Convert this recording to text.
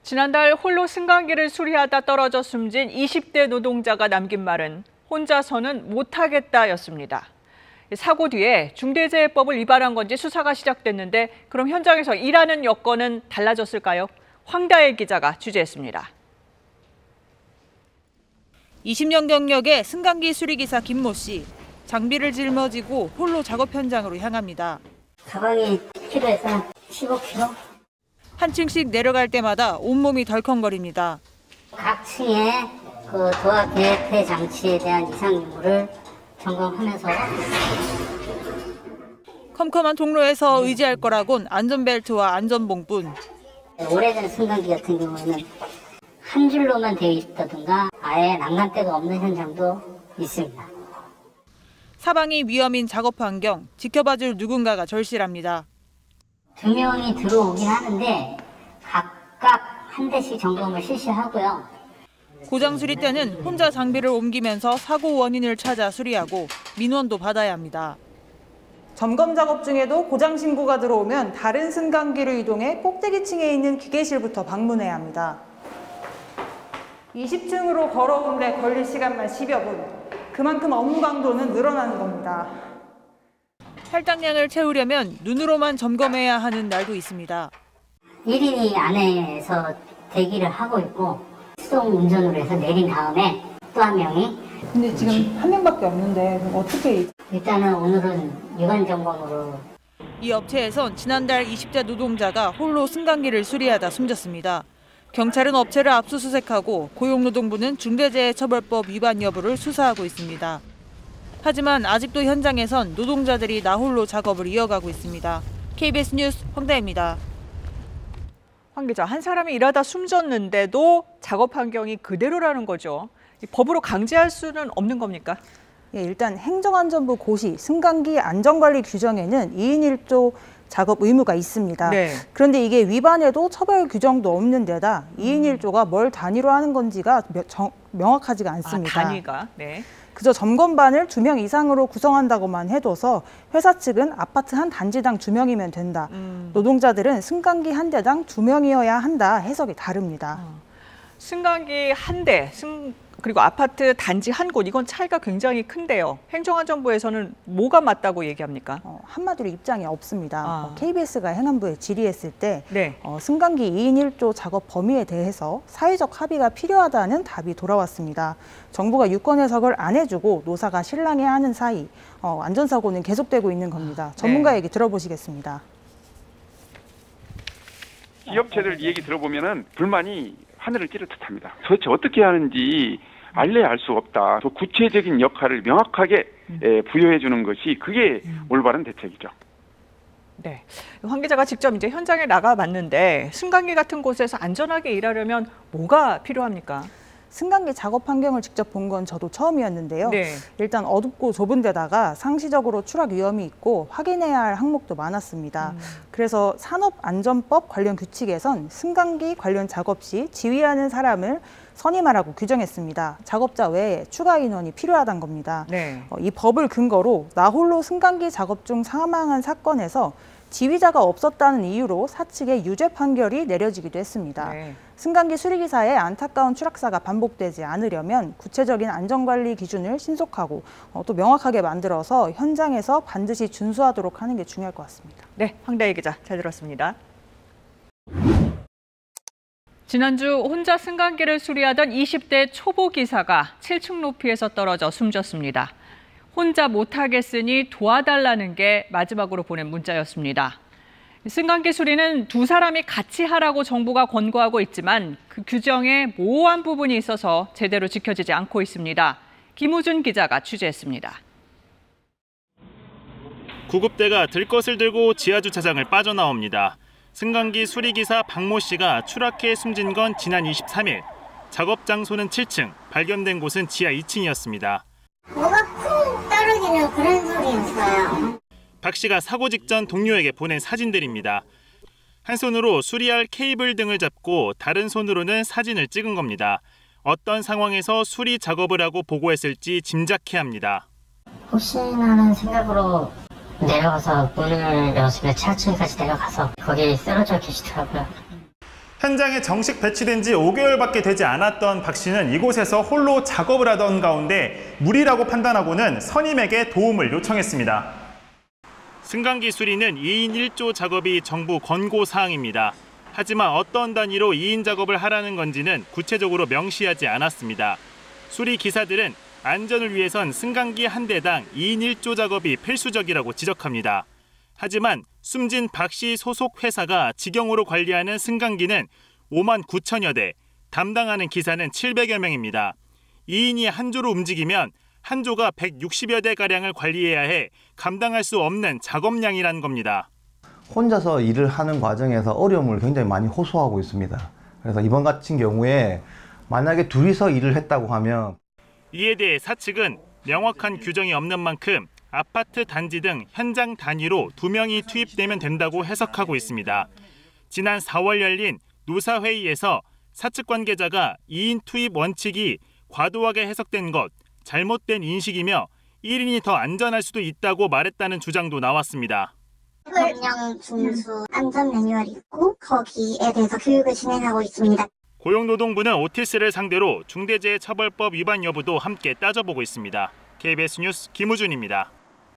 지난달 홀로 승강기를 수리하다 떨어져 숨진 20대 노동자가 남긴 말은 혼자서는 못하겠다였습니다. 사고 뒤에 중대재해법을 위반한 건지 수사가 시작됐는데 그럼 현장에서 일하는 여건은 달라졌을까요? 황다혜 기자가 취재했습니다. 20년 경력의 승강기 수리기사 김모 씨. 장비를 짊어지고 홀로 작업 현장으로 향합니다. 가방이 10kg에서 15kg. 한 층씩 내려갈 때마다 온몸이 덜컹거립니다. 각 층의 도화 개폐 장치에 대한 이상 유무를 점검하면서 컴컴한 통로에서 의지할 거라곤 안전벨트와 안전봉뿐. 오래된 승강기 같은 경우에는 한 줄로만 되어 있다든가 아예 난간대가 없는 현장도 있습니다. 사방이 위험인 작업 환경, 지켜봐줄 누군가가 절실합니다. 2명이 들어오긴 하는데 각각 한 대씩 점검을 실시하고요. 고장 수리 때는 혼자 장비를 옮기면서 사고 원인을 찾아 수리하고 민원도 받아야 합니다. 점검 작업 중에도 고장 신고가 들어오면 다른 승강기로 이동해 꼭대기층에 있는 기계실부터 방문해야 합니다. 20층으로 걸어오는데 걸릴 시간만 10여 분. 그만큼 업무 강도는 늘어나는 겁니다. 할당량을 채우려면 눈으로만 점검해야 하는 날도 있습니다. 1인이 안에서 대기를 하고 있고 수동 운전으로 해서 내린 다음에 또 한 명이. 근데 지금 한 명밖에 없는데 그럼 어떻게? 일단은 오늘은 유관 점검으로. 이 업체에선 지난달 20대 노동자가 홀로 승강기를 수리하다 숨졌습니다. 경찰은 업체를 압수수색하고 고용노동부는 중대재해처벌법 위반 여부를 수사하고 있습니다. 하지만 아직도 현장에선 노동자들이 나홀로 작업을 이어가고 있습니다. KBS 뉴스 황다혜입니다. 황 기자, 한 사람이 일하다 숨졌는데도 작업 환경이 그대로라는 거죠. 법으로 강제할 수는 없는 겁니까? 예, 일단 행정안전부 고시 승강기 안전관리 규정에는 2인 1조 작업 의무가 있습니다. 네. 그런데 이게 위반해도 처벌 규정도 없는 데다 2인 1조가 뭘 단위로 하는 건지가 명확하지가 않습니다. 단위가. 네. 그저 점검반을 2명 이상으로 구성한다고만 해둬서 회사 측은 아파트 한 단지당 2명이면 된다. 노동자들은 승강기 한 대당 2명이어야 한다. 해석이 다릅니다. 승강기 한 대, 그리고 아파트 단지 한 곳, 이건 차이가 굉장히 큰데요. 행정안전부에서는 뭐가 맞다고 얘기합니까? 한마디로 입장이 없습니다. KBS가 행안부에 질의했을 때 네. 승강기 2인 1조 작업 범위에 대해서 사회적 합의가 필요하다는 답이 돌아왔습니다. 정부가 유권 해석을 안 해주고 노사가 실랑해하는 사이 안전사고는 계속되고 있는 겁니다. 전문가 얘기 들어보시겠습니다. 기업체들 얘기 들어보면은 불만이 하늘을 찌를 듯합니다. 도대체 어떻게 하는지 알래야 알 수 없다. 또 구체적인 역할을 명확하게 부여해 주는 것이 그게 올바른 대책이죠. 네, 황 기자가 직접 이제 현장에 나가봤는데 승강기 같은 곳에서 안전하게 일하려면 뭐가 필요합니까? 승강기 작업 환경을 직접 본 건 저도 처음이었는데요. 네. 일단 어둡고 좁은 데다가 상시적으로 추락 위험이 있고 확인해야 할 항목도 많았습니다. 그래서 산업안전법 관련 규칙에선 승강기 관련 작업 시 지휘하는 사람을 선임하라고 규정했습니다. 작업자 외에 추가 인원이 필요하다는 겁니다. 네. 이 법을 근거로 나홀로 승강기 작업 중 사망한 사건에서 지휘자가 없었다는 이유로 사측에 유죄 판결이 내려지기도 했습니다. 네. 승강기 수리기사의 안타까운 추락사가 반복되지 않으려면 구체적인 안전관리 기준을 신속하고 또 명확하게 만들어서 현장에서 반드시 준수하도록 하는 게 중요할 것 같습니다. 네, 황다혜 기자 잘 들었습니다. 지난주 혼자 승강기를 수리하던 20대 초보 기사가 7층 높이에서 떨어져 숨졌습니다. 혼자 못하겠으니 도와달라는 게 마지막으로 보낸 문자였습니다. 승강기 수리는 두 사람이 같이 하라고 정부가 권고하고 있지만 그 규정에 모호한 부분이 있어서 제대로 지켜지지 않고 있습니다. 김우준 기자가 취재했습니다. 구급대가 들것을 들고 지하주차장을 빠져나옵니다. 승강기 수리기사 박모 씨가 추락해 숨진 건 지난 23일. 작업 장소는 7층, 발견된 곳은 지하 2층이었습니다. 뭐가 쿵 떨어지는 그런 소리였어요. 박 씨가 사고 직전 동료에게 보낸 사진들입니다. 한 손으로 수리할 케이블 등을 잡고 다른 손으로는 사진을 찍은 겁니다. 어떤 상황에서 수리 작업을 하고 보고했을지 짐작해야 합니다. 혹시나라는 생각으로 내려가서 문을 열었으면 7층까지 내려가서 거기에 쓰러져 계시더라고요. 현장에 정식 배치된 지 5개월밖에 되지 않았던 박 씨는 이곳에서 홀로 작업을 하던 가운데 무리라고 판단하고는 선임에게 도움을 요청했습니다. 승강기 수리는 2인 1조 작업이 정부 권고 사항입니다. 하지만 어떤 단위로 2인 작업을 하라는 건지는 구체적으로 명시하지 않았습니다. 수리 기사들은 안전을 위해선 승강기 한 대당 2인 1조 작업이 필수적이라고 지적합니다. 하지만 숨진 박 씨 소속 회사가 직영으로 관리하는 승강기는 5만 9천여 대, 담당하는 기사는 700여 명입니다. 2인이 한 조로 움직이면 한 조가 160여 대가량을 관리해야 해 감당할 수 없는 작업량이라는 겁니다. 혼자서 일을 하는 과정에서 어려움을 굉장히 많이 호소하고 있습니다. 그래서 이번 같은 경우에 만약에 둘이서 일을 했다고 하면 이에 대해 사측은 명확한 규정이 없는 만큼 아파트 단지 등 현장 단위로 2명이 투입되면 된다고 해석하고 있습니다. 지난 4월 열린 노사회의에서 사측 관계자가 2인 투입 원칙이 과도하게 해석된 것, 잘못된 인식이며 1인이 더 안전할 수도 있다고 말했다는 주장도 나왔습니다. 법령 준수 안전 매뉴얼이 있고 거기에 대해서 교육을 진행하고 있습니다. 고용노동부는 오티스를 상대로 중대재해처벌법 위반 여부도 함께 따져보고 있습니다. KBS 뉴스 김우준입니다.